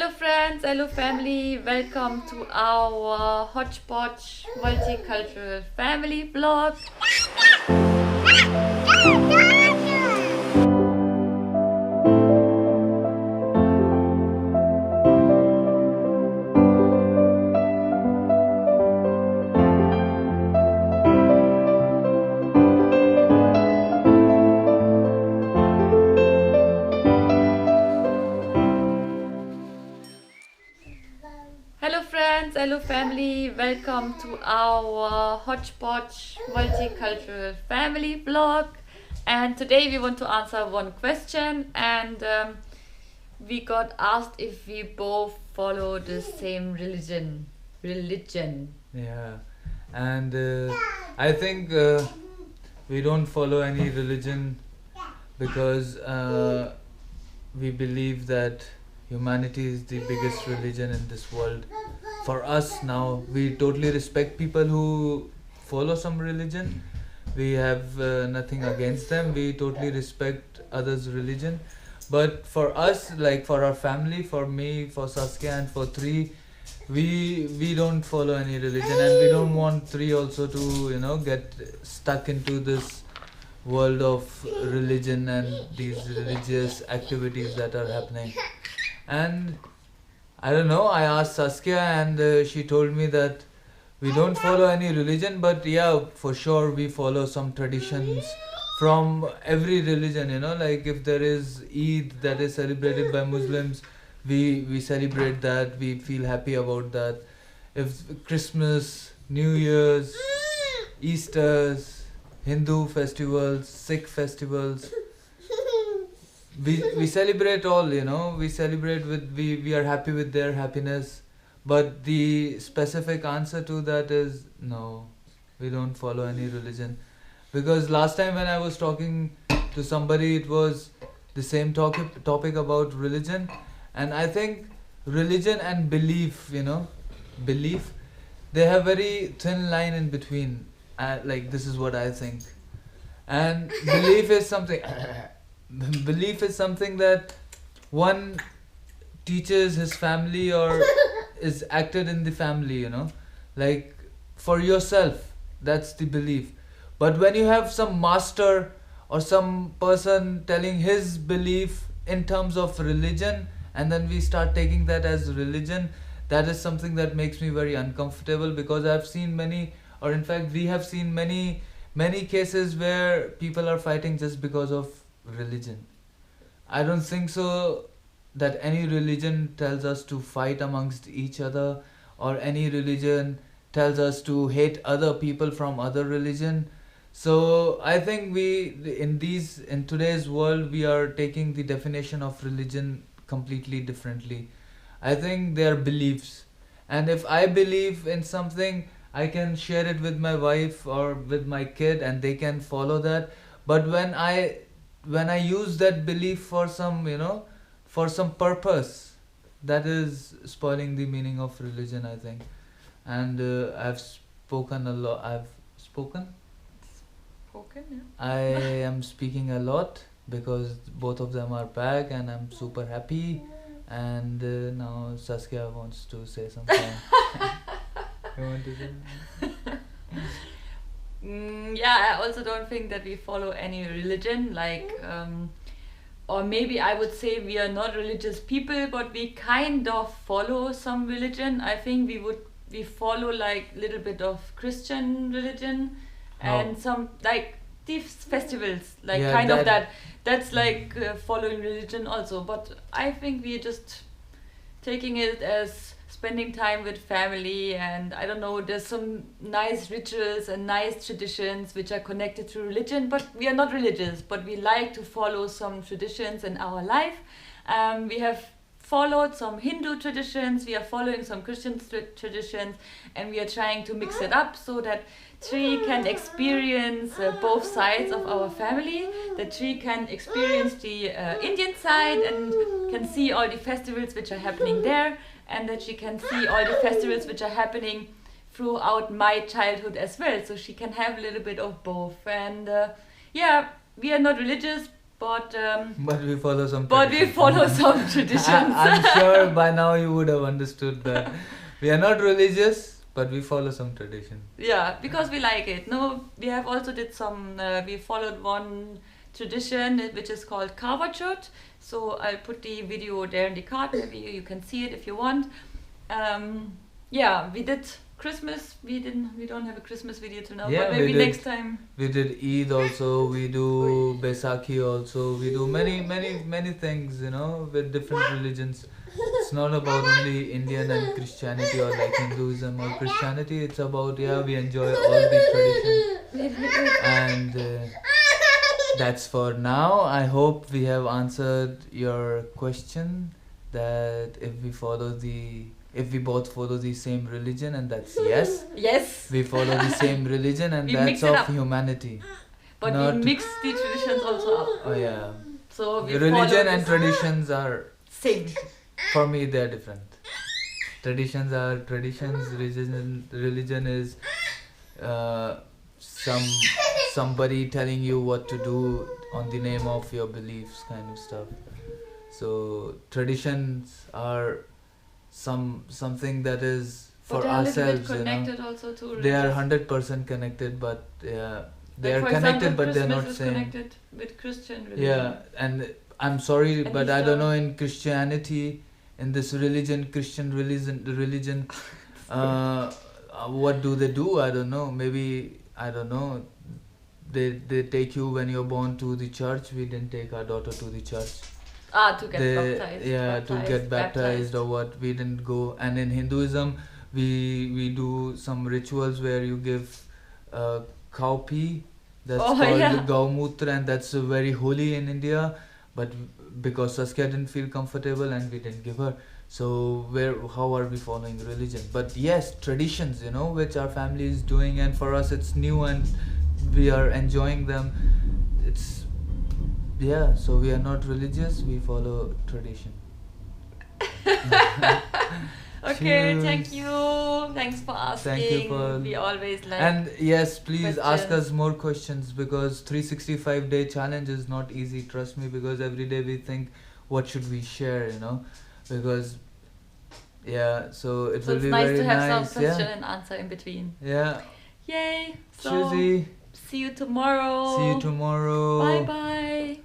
Hello friends, hello family, welcome to our Hodgepodge Multicultural Family Vlog. Hello friends, hello family, welcome to our Hodgepodge Multicultural Family Vlog. And today we want to answer one question, and we got asked if we both follow the same religion. Yeah, and I think we don't follow any religion because we believe that humanity is the biggest religion in this world. For us now, we totally respect people who follow some religion. We have nothing against them. We totally respect others' religion. But for us, like for our family, for me, for Saskia, and for Three, we don't follow any religion, and we don't want Three also to get stuck into this world of religion and these religious activities that are happening. And I don't know, I asked Saskia, and she told me that we don't follow any religion, but yeah, for sure we follow some traditions from every religion. Like if there is Eid that is celebrated by Muslims, we celebrate that, we feel happy about that. If Christmas, New Year's, Easter's, Hindu festivals, Sikh festivals, we celebrate all. We celebrate with, we are happy with their happiness. But the specific answer to that is no, we don't follow any religion. Because last time when I was talking to somebody, it was the same topic about religion. And I think religion and belief, they have very thin line in between. Like, this is what I think. And belief is something belief is something that one teaches his family or is acted in the family. Like, for yourself, that's the belief. But when you have some master or some person telling his belief in terms of religion, and then we start taking that as religion, that is something that makes me very uncomfortable, because I've seen many, or in fact we have seen many cases where people are fighting just because of religion. I don't think so that any religion tells us to fight amongst each other, or any religion tells us to hate other people from other religion. So I think in today's world, we are taking the definition of religion completely differently. I think they are beliefs, and if I believe in something, I can share it with my wife or with my kid, and they can follow that. But when I use that belief for some purpose, that is spoiling the meaning of religion, I think. And I've spoken a lot. I've spoken. Spoken, yeah. I am speaking a lot because both of them are back, and I'm super happy. And now Saskia wants to say something. You want to say something? Yeah, I also don't think that we follow any religion, or maybe I would say we are not religious people, but we kind of follow some religion. I think we follow like little bit of Christian religion, and some like these festivals, like Yeah, kind of that. That's like following religion also. But I think we're just taking it as spending time with family, and I don't know, there's some nice rituals and nice traditions which are connected to religion, but we are not religious, but we like to follow some traditions in our life. We have followed some Hindu traditions, we are following some Christian traditions, and we are trying to mix it up so that Tree can experience both sides of our family, that Tree can experience the Indian side and can see all the festivals which are happening there, and that she can see all the festivals which are happening throughout my childhood as well, so she can have a little bit of both. And yeah, we are not religious, but But we follow some. but we traditions. follow some traditions. I'm sure by now you would have understood that we are not religious, but we follow some tradition. Yeah, because we like it. No, we have also did some. We followed one tradition which is called Kavachot. So I'll put the video there in the card. Maybe you can see it if you want. Yeah, we did Christmas. We don't have a Christmas video till now, Yeah, but we maybe did. next time. We did Eid also. We do Baisakhi also. We do many things. With different religions. It's not about only Indian and Christianity or like Hinduism or Christianity. It's about we enjoy all the traditions. And that's for now. I hope we have answered your question that if we both follow the same religion, and that's yes. Yes. We follow the same religion, and We that's mix it of up. humanity. But Not- we mix the traditions also up. Oh yeah. So we Religion follow and this traditions are, same. for me, they're different. Traditions are traditions. Religion is somebody telling you what to do on the name of your beliefs, kind of stuff. So traditions are something that is for But they are a little bit ourselves. connected also to They are religious. 100% connected, but yeah, they Like, are for connected, example, but they're Christmas not is same. connected with Christian religion. Yeah, and I'm sorry, And but I Easter. don't know in Christianity, in this Christian religion, what do they do? I don't know. Maybe I don't know. They take you when you're born to the church. We didn't take our daughter to the church. To get baptized. Yeah, to get baptized or what. We didn't go. And in Hinduism, we do some rituals where you give cow pee. That's Oh, called yeah. Gaumutra, and that's very holy in India. But because Saskia didn't feel comfortable and we didn't give her, so how are we following religion? But yes, traditions, which our family is doing, and for us it's new and we are enjoying them. So we are not religious, we follow tradition. Okay, Cheers. thank you. Thanks for asking. Thank you for- We always like. And yes, please ask questions. us more questions, because 365-day challenge is not easy, trust me, because every day we think what should we share, because so it So will it's be nice very to have nice. some question and answer in between. Yeah. Yay! So Cheersy. see you tomorrow. See you tomorrow. Bye bye.